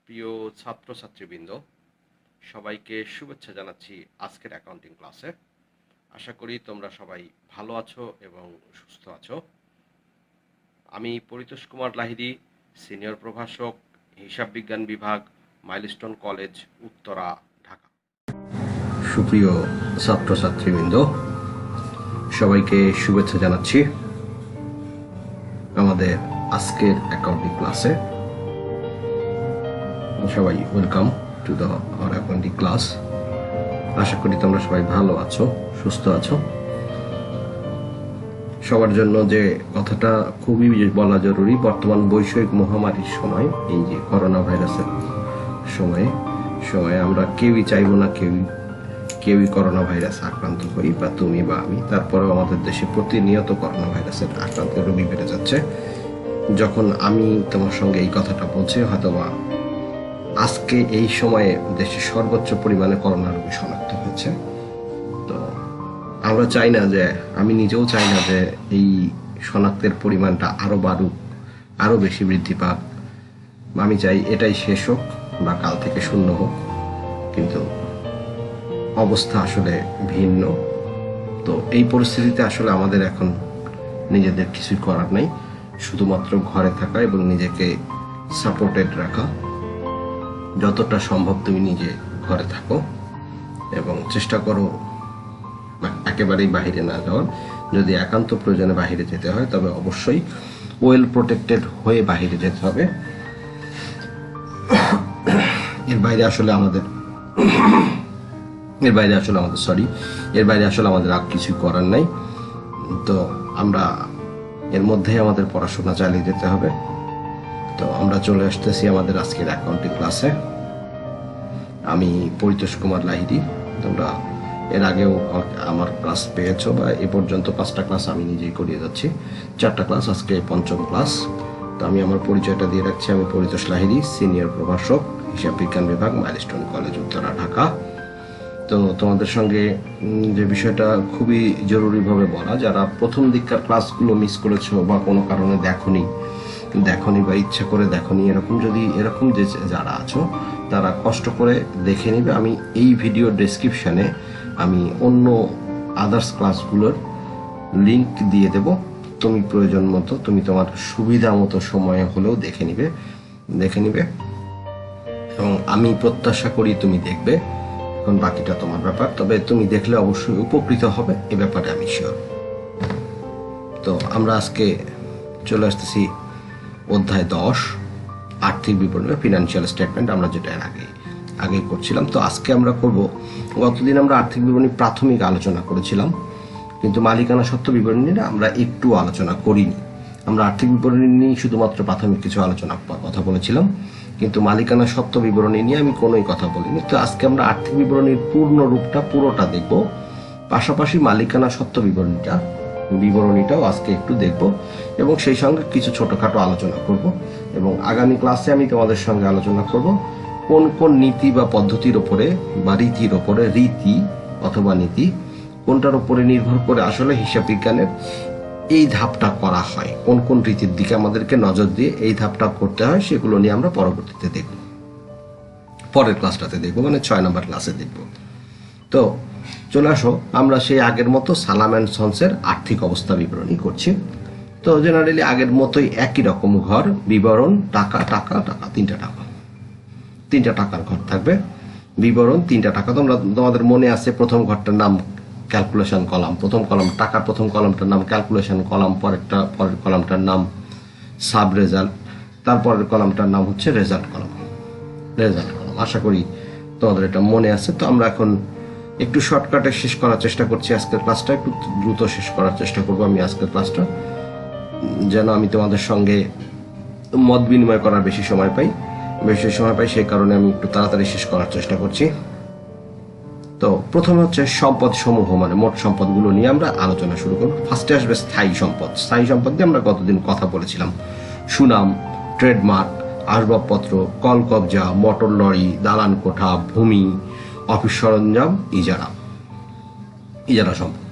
প্রিয় ছাত্রছাত্রীবৃন্দ, সবাইকে শুভেচ্ছা জানাচ্ছি আজকের অ্যাকাউন্টিং ক্লাসে। আশা করি তোমরা সবাই ভালো আছো এবং সুস্থ আছো। আমি পরিতোষ কুমার লাহিড়ী, সিনিয়র প্রভাষক, হিসাব বিজ্ঞান বিভাগ, মাইলস্টোন কলেজ, উত্তরা, ঢাকা। সুপ্রিয় ছাত্রছাত্রীবৃন্দ, সবাইকে শুভেচ্ছা জানাচ্ছি আমাদের আজকের অ্যাকাউন্টিং ক্লাসে। সবাই welcome to the our accounting class. আশা করি তোমরা সবাই ভালো আছো, সুস্থ আছো। সবার জন্য যে কথাটা খুবই বলা জরুরি, বর্তমান বৈশ্বিক মহামারীর সময়, এই যে করোনা ভাইরাসের সময়ে আমরা কেউই চাইবো না কেউই করোনা ভাইরাস আক্রান্ত হই, বা তুমি বা আমি। তারপরেও আমাদের দেশে প্রতিনিয়ত করোনা ভাইরাসের আক্রান্তের রোগী বেড়ে যাচ্ছে। যখন আমি তোমার সঙ্গে এই কথাটা বলছি, হয়তোবা আজকে এই সময়ে দেশে সর্বোচ্চ পরিমাণে করোনা রোগী শনাক্ত হয়েছে। তো আমরা চাই না, যে আমি নিজেও চাই না যে এই শনাক্তের পরিমাণটা আরো বাড়ুক, আরো বেশি বৃদ্ধি পাক। আমি চাই এটাই শেষ হোক বা কাল থেকে শূন্য হোক, কিন্তু অবস্থা আসলে ভিন্ন। তো এই পরিস্থিতিতে আসলে আমাদের এখন নিজেদের কিছুই করার নেই, শুধুমাত্র ঘরে থাকা এবং নিজেকে সাপোর্টেড রাখা। যতটা সম্ভব তুমি নিজে ঘরে থাকো এবং চেষ্টা করো একেবারেই বাহিরে না যাওয়ার। যদি একান্ত প্রয়োজনে বাহিরে যেতে হয়, তবে অবশ্যই ওয়েল প্রোটেক্টেড হয়ে বাহিরে যেতে হবে। এর বাইরে আসলে আমাদের আর কিছু করার নাই। তো আমরা এর মধ্যেই আমাদের পড়াশোনা চালিয়ে যেতে হবে। তো আমরা চলে আসতেছি আমাদের আজকের অ্যাকাউন্টিং ক্লাসে। আমি পরিতোষ কুমার লাহিড়ী। তোমরা এর আগেও আমার ক্লাস পেয়েছো, বা এ পর্যন্ত 5টা ক্লাস আমি নিজেই করিয়ে যাচ্ছি, 4টা ক্লাস, আজকে 5ম ক্লাস। তো আমি আমার পরিচয়টা দিয়ে রাখছি। আমি পরিতোষ লাহিড়ী, সিনিয়র প্রভাষক, হিসাব বিজ্ঞান বিভাগ, মাইলস্টোন কলেজ, উত্তরা, ঢাকা। তো তোমাদের সঙ্গে যে বিষয়টা খুবই জরুরিভাবে বলা, যারা প্রথম দিককার ক্লাসগুলো মিস করেছো বা কোনো কারণে দেখোনি বা ইচ্ছা করে দেখোনি, এরকম যে যারা আছো, তারা কষ্ট করে দেখে নিবে। আমি এই ভিডিও ডেসক্রিপশনে আমি অন্য আদার্স ক্লাসগুলোর লিংক দিয়ে দেব। তুমি প্রয়োজন মতো, তুমি তোমার সুবিধা মতো সময়ে হলেও দেখে নিবে এবং আমি প্রত্যাশা করি তুমি দেখবে। এখন বাকিটা তোমার ব্যাপার, তবে তুমি দেখলে অবশ্যই উপকৃত হবে, এ ব্যাপারে আমি শিওর। তো আমরা আজকে চলে আসতেছি অধ্যায় 10, আর্থিক বিবরণী, ফিনান্সিয়াল স্টেটমেন্ট, আমরা যেটা এর আগে করছিলাম। তো আজকে আমরা করব, গতদিন আমরা আর্থিক বিবরণী প্রাথমিক আলোচনা করেছিলাম, কিন্তু মালিকানা সত্ত্ব বিবরণী নিয়ে আমরা একটু আলোচনা করিনি। আমরা আর্থিক বিবরণী নিয়ে শুধুমাত্র প্রাথমিক কিছু কথা বলেছিলাম, কিন্তু মালিকানা সত্ত্ব বিবরণী নিয়ে আমি কোনোই কথা বলিনি। তো আজকে আমরা আর্থিক বিবরণীর পূর্ণ রূপটা পুরোটা দেখব, পাশাপাশি মালিকানা সত্ত্ব বিবরণীটাও আজকে একটু দেখব এবং সেই সঙ্গে কিছু ছোটখাটো আলোচনা করব। এবং আগামী ক্লাসে আমি তোমাদের সঙ্গে আলোচনা করব কোন কোন নীতি বা পদ্ধতির ওপরে বা রীতির ওপরে, রীতি অথবা নীতি কোনটার উপরে নির্ভর করে আসলে হিসাব বিজ্ঞানের এই ধাপটা করা হয়, কোন কোন রীতির দিকে আমাদেরকে নজর দিয়ে এই ধাপটা করতে হয়, সেগুলো নিয়ে আমরা পরবর্তীতে দেখব, পরের ক্লাসটাতে দেখব, মানে 6 নম্বর ক্লাসে দেখব। তো চলে আসো, আমরা সেই আগের মতো সালাম অ্যান্ড সন্সের আর্থিক অবস্থা বিবরণী করছি। তো জেনারেলি আগের মতোই একই রকম ঘর, বিবরণ, টাকা, 3টা টাকার ঘর থাকবে। বিবরণ 3টা টাকা, তোমাদের মনে আছে প্রথম ঘরটার নাম ক্যালকুলেশন কলাম, প্রথম কলাম টাকার প্রথম কলামটার নাম ক্যালকুলেশন কলাম, পরের কলামটার নাম সাব রেজাল্ট, তারপরের কলামটার নাম হচ্ছে রেজাল্ট কলাম। আশা করি তোমাদের এটা মনে আছে। তো আমরা এখন একটু শর্টকাটে শেষ করার চেষ্টা করছি আজকের ক্লাসটা, একটু দ্রুত শেষ করার চেষ্টা করবো আমি আজকের ক্লাসটা, যেন আমি তোমাদের সঙ্গে মত বিনিময় করার বেশি সময় পাই, সেই কারণে আমি একটু তাড়াতাড়ি শেষ করার চেষ্টা করছি। তো প্রথমে হচ্ছে সম্পদ সমূহ, মানে মোট সম্পদগুলো নিয়ে আমরা আলোচনা শুরু করব। ফার্স্টে আসবে স্থায়ী সম্পদ দিয়ে আমরা গতদিন কথা বলেছিলাম। সুনাম, ট্রেডমার্ক, আসবাবপত্র, কলকবজা, মোটর লরি, দালান কোঠা, ভূমি, অফিস সরঞ্জাম, ইজারা সম্পদ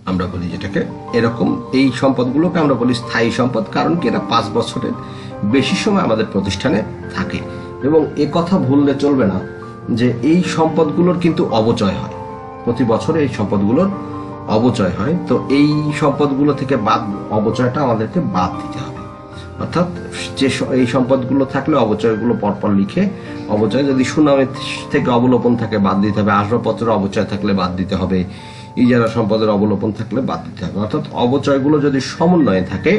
আমরা বলি যেটাকে। এরকম এই সম্পদগুলোকে আমরা বলি স্থায়ী সম্পদ, কারণ কি এরা 5 বছরের বেশি সময় আমাদের প্রতিষ্ঠানে থাকে। এবং এ কথা ভুললে চলবে না যে এই সম্পদগুলোর কিন্তু অবচয় হয়, প্রতি বছরে এই সম্পদগুলোর অবচয় হয়। তো এই সম্পদগুলো থেকে অবচয়টা আমাদেরকে বাদ দিতে হবে। অর্থাৎ যে এই সম্পদগুলো থাকলে অবচয়গুলো পরপর লিখে, অবচয় যদি সুনামের থেকে অবলোপন থাকে বাদ দিতে হবে, আসবাবপত্রের অবচয় থাকলে বাদ দিতে হবে, ইজারা সম্পদের অবলোপন থাকলে বাদ দিতে হবে। অর্থাৎ অবচয়গুলো যদি সমন্বয়ে থাকে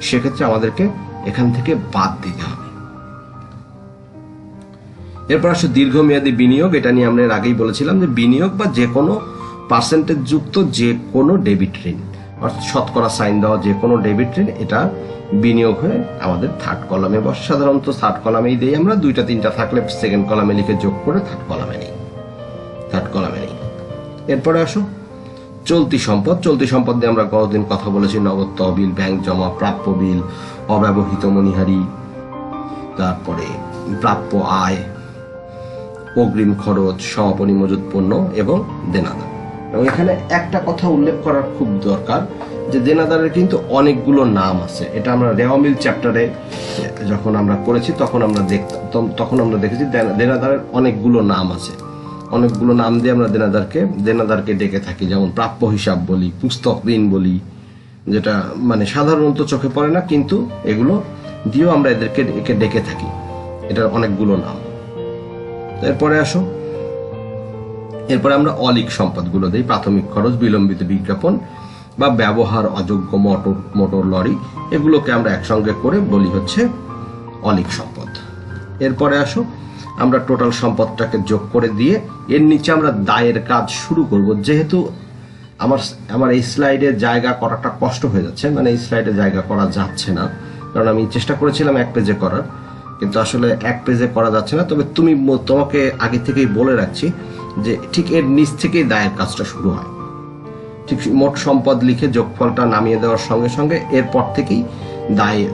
সেক্ষেত্রে আমাদেরকে এখান থেকে বাদ দিতে হবে। এরপর আসলে দীর্ঘমেয়াদী বিনিয়োগ। এটা নিয়ে আমরা এর আগেই বলেছিলাম যে বিনিয়োগ বা যে কোনো পার্সেন্টেজ যুক্ত যে কোনো ডেবিট ঋণ, অর্থাৎ শতকরা সাইন দেওয়া যে কোনো ডেবিট ঋণ, এটা বিনিয়োগ হয়ে আমাদের থার্ড কলামে বসে। সাধারণত থার্ড কলামেই দিই আমরা, 2টা 3টা থাকলে সেকেন্ড কলামে লিখে যোগ করে থার্ড কলামে নেই। এরপরে আসো চলতি সম্পদ। চলতি সম্পদ নিয়ে আমরা কতদিন কথা বলেছি, নগদ তহবিল, ব্যাংক জমা, প্রাপ্য বিল, অব্যবহৃত মণিহারি, তারপরে প্রাপ্য আয়, অগ্রিম খরচ, সমাপনী মজুদ পণ্য এবং দেনাদার। এবং এখানে একটা কথা উল্লেখ করার খুব দরকার যে দেনাদারের কিন্তু অনেকগুলো নাম আছে। এটা আমরা রেওয়ামিল চ্যাপ্টারে যখন আমরা করেছি তখন আমরা দেখেছি দেনাদারের অনেকগুলো নাম আছে। অনেকগুলো নাম দিয়ে আমরা দেনাদারকে ডেকে থাকি। যেমন প্রাপ্য হিসাব বলি, পুস্তক ঋণ বলি, যেটা মানে সাধারণত চোখে পড়ে না, কিন্তু এগুলো দিয়েও আমরা একে ডেকে থাকি। এটার অনেকগুলো নাম। এরপরে আমরা অলিক সম্পদগুলো দিই। প্রাথমিক খরচ, বিলম্বিত বিজ্ঞাপন বা ব্যবহার অযোগ্য মোটর লরি, এগুলোকে আমরা একসঙ্গে করে বলি হচ্ছে অলিক সম্পদ। এরপরে আমরা টোটাল সম্পদটাকে যোগ করে দিয়ে এর নিচে আমরা দায়ের কাজ শুরু করব। যেহেতু আমার এই স্লাইডে জায়গা করাটা কষ্ট হয়ে যাচ্ছে, মানে এই স্লাইডে জায়গা করা যাচ্ছে না, কারণ আমি চেষ্টা করেছিলাম 1 পেজে করার, কিন্তু আসলে 1 পেজে করা যাচ্ছে না। তবে তোমাকে আগে থেকেই বলে রাখছি যে ঠিক এর নিচ থেকেই দায়ের কাজটা শুরু হয়। ঠিক মোট সম্পদ লিখে যোগফলটা নামিয়ে দেওয়ার সঙ্গে সঙ্গে এরপর থেকেই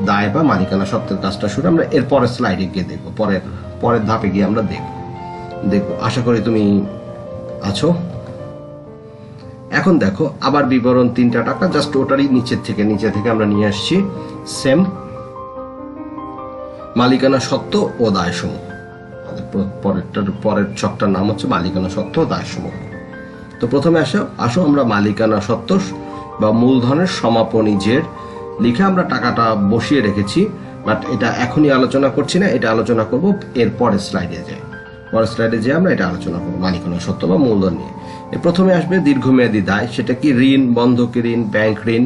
দায় বা মালিকানা সত্ত্বের কাজটা শুরু। আমরা এর পরের স্লাইডে গিয়ে দেখবো, পরের ধাপে গিয়ে আমরা দেখবো। আশা করি তুমি আছো। এখন দেখো আবার বিবরণ 3টা টাকা, জাস্ট ওটারই নিচে থেকে আমরা নিয়ে আসছি সেম মালিকানা সত্ত্ব ও দায় সমূহ। পরের ছকটার নাম হচ্ছে মালিকানা সত্ত্ব ও দায় সমূহ। তো প্রথমে আসো আমরা মালিকানা সত্ত্ব বা মূলধনের সমাপনী জের লিখে আমরা টাকাটা বসিয়ে রেখেছি, বাট এটা এখনই আলোচনা করছি না, এটা আলোচনা করব এর পরের স্লাইডে যেয়ে আমরা এটা আলোচনা করবো মালিকানা সত্ত্ব বা মূলধন নিয়ে। প্রথমে আসবে দীর্ঘমেয়াদী দায়। সেটা কি ঋণ, বন্ধকি ঋণ, ব্যাংক ঋণ,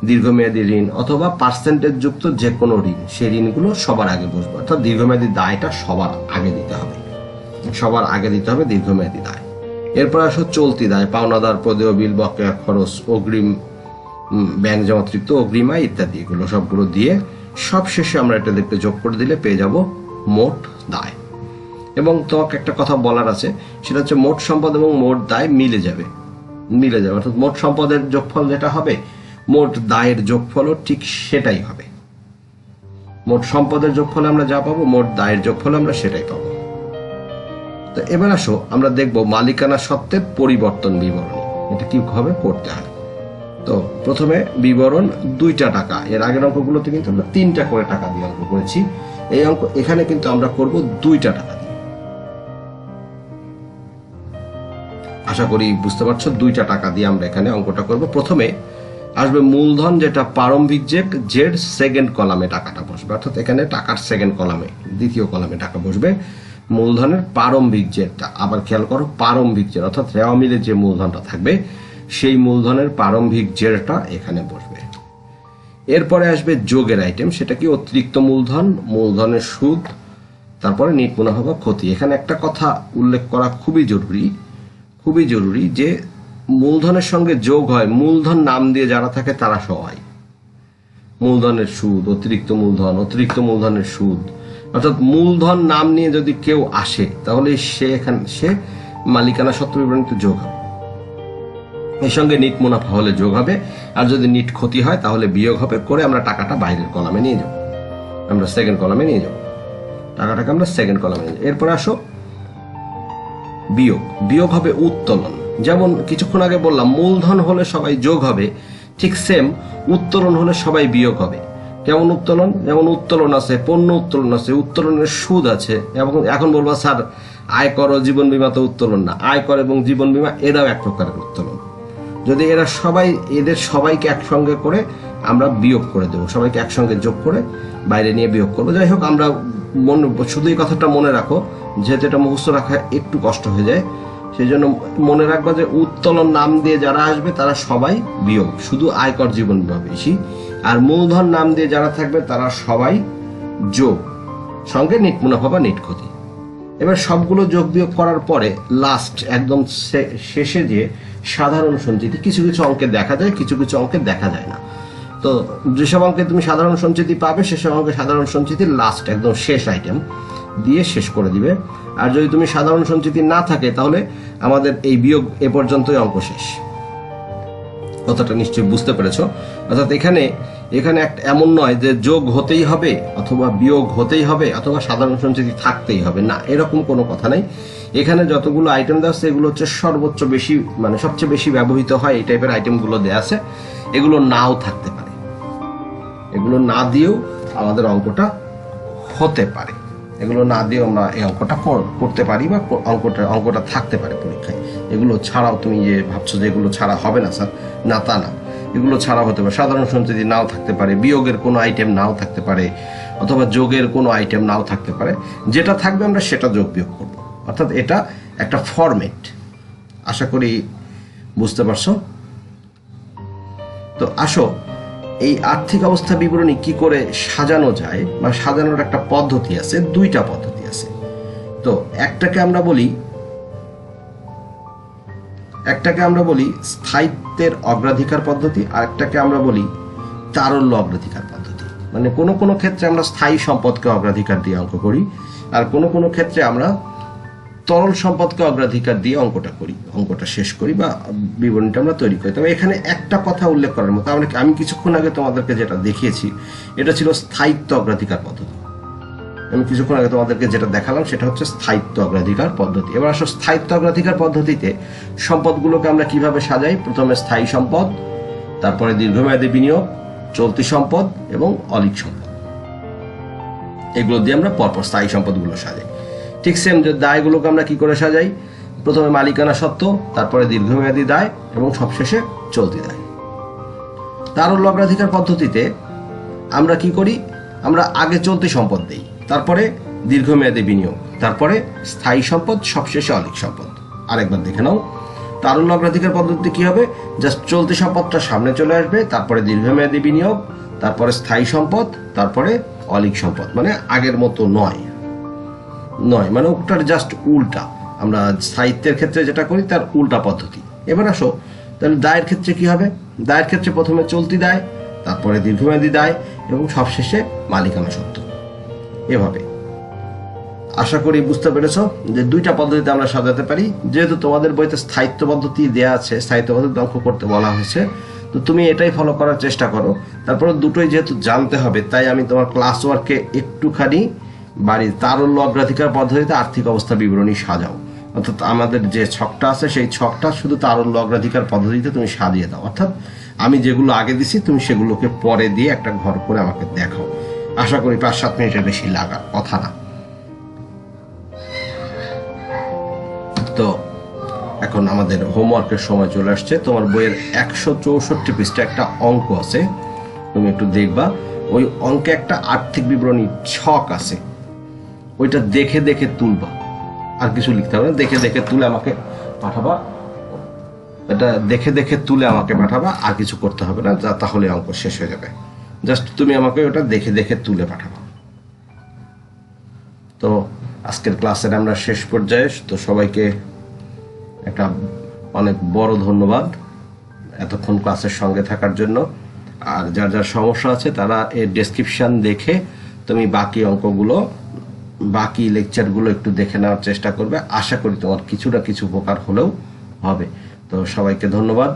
দীর্ঘমেয়াদী ঋণ অথবা পার্সেন্টেজ যুক্ত যে কোনো ঋণ, সেই ঋণগুলো সবার আগে বসবে। অর্থাৎ দীর্ঘমেয়াদী দায়টা সবার আগে দিতে হবে দীর্ঘমেয়াদী দায়। এরপর চলতি দায়, পাওনাদার, প্রদেয় বিল, বকেয়া খরচ, অগ্রিম, ব্যাংক জমাতৃপ্ত অগ্রিম আয় ইত্যাদি, এগুলো সবগুলো দিয়ে সব শেষে আমরা এটা দেখতে যোগ করে দিলে পেয়ে যাব মোট দায়। এবং তোমাকে একটা কথা বলার আছে, সেটা হচ্ছে মোট সম্পদ এবং মোট দায় মিলে যাবে। অর্থাৎ মোট সম্পদের যোগফল যেটা হবে, মোট দায়ের যোগফলও ঠিক সেটাই হবে। মোট সম্পদের যোগফলে আমরা যা পাবো, মোট দায়ের যোগফলে আমরা সেটাই পাবো। তো এবার আমরা দেখবো মালিকানা সত্ত্বের পরিবর্তন বিবরণী, এটা কিভাবে করতে হয়। তো প্রথমে বিবরণ 2টা টাকা। এর আগের অঙ্কগুলোতে কিন্তু আমরা 3টা করে টাকা দিয়ে অঙ্ক করেছি। এই অঙ্ক এখানে কিন্তু আমরা করব 2টা টাকা দিয়ে। আশা করি বুঝতে পারছো, 2টা টাকা দিয়ে আমরা এখানে অঙ্কটা করব। প্রথমে আসবে মূলধন, যেটা প্রারম্ভিক জের সেকেন্ড কলামে টাকাটা বসবে। অর্থাৎ এখানে টাকার সেকেন্ড কলামে, দ্বিতীয় কলামে টাকা বসবে। মূলধনের প্রারম্ভিক জেরটা, আবার খেয়াল করো, প্রারম্ভিক জের অর্থাৎ রেওয়া মিলে যে মূলধনটা থাকবে সেই মূলধনের প্রারম্ভিক জেরটা এখানে বসবে। এরপরে আসবে যোগের আইটেম, সেটা কি অতিরিক্ত মূলধন, মূলধনের সুদ, তারপরে নিট মুনাফা বা ক্ষতি। এখানে একটা কথা উল্লেখ করা খুবই জরুরি যে মূলধনের সঙ্গে যোগ হয় মূলধন নাম দিয়ে যারা থাকে তারা সবাই। মূলধনের সুদ, অতিরিক্ত মূলধনের সুদ, অর্থাৎ মূলধন নাম নিয়ে যদি কেউ আসে তাহলে সে মালিকানা সত্ত্ব বিবরণীতে যোগ হবে। এর সঙ্গে নিট মুনাফা হলে যোগ হবে, আর যদি নিট ক্ষতি হয় তাহলে বিয়োগ হবে। করে আমরা টাকাটা বাইরের কলামে নিয়ে যাব, আমরা সেকেন্ড কলামে নিয়ে যাব টাকাটাকে আমরা সেকেন্ড কলামে নিয়ে যাব। এরপর বিয়োগ হবে উত্তোলন। যেমন কিছুক্ষণ আগে বললাম মূলধন হলে সবাই যোগ হবে, ঠিক সেম উত্তোলন হলে সবাই বিয়োগ হবে। কেমন উত্তোলন? যেমন উত্তোলন আছে, পণ্য উত্তোলন আছে, উত্তোলনের সুদ আছে। এবং এখন বলবো স্যার আয়কর ও জীবন বীমা তো উত্তোলন না। আয়কর এবং জীবন বীমা এরাও এক প্রকারের উত্তোলন। যদি এদের সবাইকে একসঙ্গে করে আমরা বিয়োগ করে দেবো, সবাইকে একসঙ্গে যোগ করে বাইরে নিয়ে বিয়োগ করবো। যাই হোক, আমরা শুধু এই কথাটা মনে রাখো, যেহেতু এটা মুখস্থ রাখা একটু কষ্ট হয়ে যায়, সেই জন্য মনে রাখবা যে উত্তোলন নাম দিয়ে যারা আসবে তারা সবাই বিয়োগ, শুধু আয়কর জীবন বীমা বেশি। আর মূলধন নাম দিয়ে যারা থাকবে তারা সবাই যোগ, সঙ্গে নিট মুনাফা বা নিট ক্ষতি। এবার সবগুলো যোগ বিয়োগ করার পরে লাস্ট একদম শেষে যে সাধারণ সঞ্চিতি, কিছু কিছু অঙ্কে দেখা যায়, কিছু কিছু অঙ্কে দেখা যায় না। তো যেসব অঙ্কে তুমি সাধারণ সঞ্চিতি পাবে সেসব অঙ্কে সাধারণ সঞ্চিতির লাস্ট একদম শেষ আইটেম দিয়ে শেষ করে দিবে। আর যদি তুমি সাধারণ সঞ্চিতি না থাকে তাহলে আমাদের এই বিয়োগ এ পর্যন্তই অঙ্ক শেষ। কথাটা নিশ্চয়ই বুঝতে পেরেছো। অর্থাৎ এখানে একটা এমন নয় যে যোগ হতেই হবে অথবা বিয়োগ হতেই হবে অথবা সাধারণ সঞ্চিতি থাকতেই হবে, না, এরকম কোনো কথা নাই। এখানে যতগুলো আইটেম দেওয়া আছে এগুলো হচ্ছে সর্বোচ্চ বেশি, মানে সবচেয়ে বেশি ব্যবহৃত হয় এই টাইপের আইটেমগুলো দেওয়া আছে। এগুলো নাও থাকতে পারে, এগুলো না দিয়েও আমাদের অঙ্কটা হতে পারে, এগুলো না দিয়েও আমরা এই অঙ্কটা করতে পারি বা অঙ্কটা থাকতে পারে পরীক্ষায়। এগুলো ছাড়াও তুমি যে ভাবছো যে এগুলো ছাড়া হবে না স্যার, না, তা না, এগুলো ছাড়া হতে পারে। সাধারণ সঞ্চিতি নাও থাকতে পারে, বিয়োগের কোনো আইটেম নাও থাকতে পারে, অথবা যোগের কোনো আইটেম নাও থাকতে পারে। যেটা থাকবে আমরা সেটা যোগ বিয়োগ করব। অর্থাৎ এটা একটা ফরম্যাট, আশা করি বুঝতে পারছো। তো আসো, এই আর্থিক অবস্থা বিবরণী কি করে সাজানো যায় বা সাজানোর একটা পদ্ধতি আছে, দুইটা পদ্ধতি আছে। তো একটাকে আমরা বলি স্থায়িত্বের অগ্রাধিকার পদ্ধতি, আর একটাকে আমরা বলি তারল্য অগ্রাধিকার পদ্ধতি। মানে কোনো কোনো ক্ষেত্রে আমরা স্থায়ী সম্পদকে অগ্রাধিকার দিয়ে অঙ্ক করি, আর কোনো কোনো ক্ষেত্রে আমরা তরল সম্পদকে অগ্রাধিকার দিয়ে অঙ্কটা শেষ করি বা বিবরণীটা আমরা তৈরি করি। তবে এখানে একটা কথা উল্লেখ করার মতো, আমি কিছুক্ষণ আগে তোমাদেরকে যেটা দেখিয়েছি এটা ছিল স্থায়িত্ব অগ্রাধিকার পদ্ধতি। আমি কিছুক্ষণ আগে তোমাদেরকে যেটা দেখালাম সেটা হচ্ছে স্থায়িত্ব অগ্রাধিকার পদ্ধতি। এবার আসো, স্থায়িত্ব অগ্রাধিকার পদ্ধতিতে সম্পদগুলোকে আমরা কিভাবে সাজাই? প্রথমে স্থায়ী সম্পদ, তারপরে দীর্ঘমেয়াদী বিনিয়োগ, চলতি সম্পদ এবং অলিক সম্পদ, এগুলো দিয়ে আমরা পরপর স্থায়ী সম্পদগুলো সাজাই। ঠিক সেম যে দায়গুলোকে আমরা কি করে সাজাই? প্রথমে মালিকানা সত্ত্ব, তারপরে দীর্ঘমেয়াদী দায় এবং সবশেষে চলতি দায়। তারল্য অগ্রাধিকার পদ্ধতিতে আমরা কি করি? আমরা আগে চলতি সম্পদ দেই, তারপরে দীর্ঘমেয়াদী বিনিয়োগ, তারপরে স্থায়ী সম্পদ, সবশেষে অলিক সম্পদ। আরেকবার দেখে নাও, তারল্য অগ্রাধিকার পদ্ধতি কি হবে? জাস্ট চলতি সম্পদটা সামনে চলে আসবে, তারপরে দীর্ঘমেয়াদী বিনিয়োগ, তারপরে স্থায়ী সম্পদ, তারপরে অলিক সম্পদ। মানে আগের মতো নয়, মানে ওটার জাস্ট উল্টা। আমরা সাহিত্যের ক্ষেত্রে যেটা করি তার উল্টা পদ্ধতি। এবার আসো, তাহলে দায়ের ক্ষেত্রে কি হবে? দায়ের ক্ষেত্রে প্রথমে চলতি দায়, তারপরে দীর্ঘমেয়াদী দায় এবং সবশেষে মালিকানা সত্ত্ব। এভাবে আশা করি বুঝতে পেরেছো যে দুইটা পদ্ধতিতে আমরা সাজাতে পারি। যেহেতু তোমাদের বইতে স্থায়িত্ব পদ্ধতি দেওয়া আছে, স্থায়িত্ব পদ্ধতি অঙ্ক করতে বলা হয়েছে, তো তুমি এটাই ফলো করার চেষ্টা করো। তারপরে দুটোই যেহেতু জানতে হবে, তাই আমি তোমার ক্লাস ওয়ার্কে একটুখানি বাড়ির তারল্য অগ্রাধিকার পদ্ধতিতে আর্থিক অবস্থা বিবরণী সাজাও। অর্থাৎ আমাদের যে ছকটা আছে সেই ছকটা শুধু তারল্য অগ্রাধিকার পদ্ধতিতে তুমি সাজিয়ে দাও। অর্থাৎ আমি যেগুলো আগে দিছি তুমি সেগুলোকে পরে দিয়ে একটা ঘর করে আমাকে দেখাও। আশা করি 5-7 মিনিটের বেশি লাগার কথা না। তো এখন আমাদের হোমওয়ার্কের সময় চলে আসছে। তোমার বইয়ের 164 পৃষ্ঠা একটা অঙ্ক আছে, তুমি একটু দেখবা। ওই অঙ্কে একটা আর্থিক বিবরণী ছক আছে, ওইটা দেখে দেখে তুলবা, আর কিছু লিখতে হবে না। দেখে দেখে তুলে আমাকে পাঠাবা, এটা দেখে দেখে তুলে আমাকে পাঠাবা, আর কিছু করতে হবে না, যা তাহলে অঙ্ক শেষ হয়ে যাবে। জাস্ট তুমি আমাকে ওটা দেখে দেখে তুলে পাঠাবা। তো আজকের ক্লাসের আমরা শেষ পর্যায়ে। তো সবাইকে একটা অনেক বড় ধন্যবাদ এতক্ষণ ক্লাসের সঙ্গে থাকার জন্য। আর যার যার সমস্যা আছে তারা এর ডেসক্রিপশন দেখে তুমি বাকি অঙ্কগুলো, বাকি লেকচারগুলো একটু দেখে নেওয়ার চেষ্টা করবে। আশা করি তোমার কিছু না কিছু উপকার হলেও হবে। তো সবাইকে ধন্যবাদ,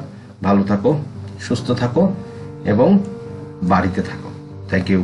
ভালো থাকো, সুস্থ থাকো এবং বাড়িতে থাকো। Thank you.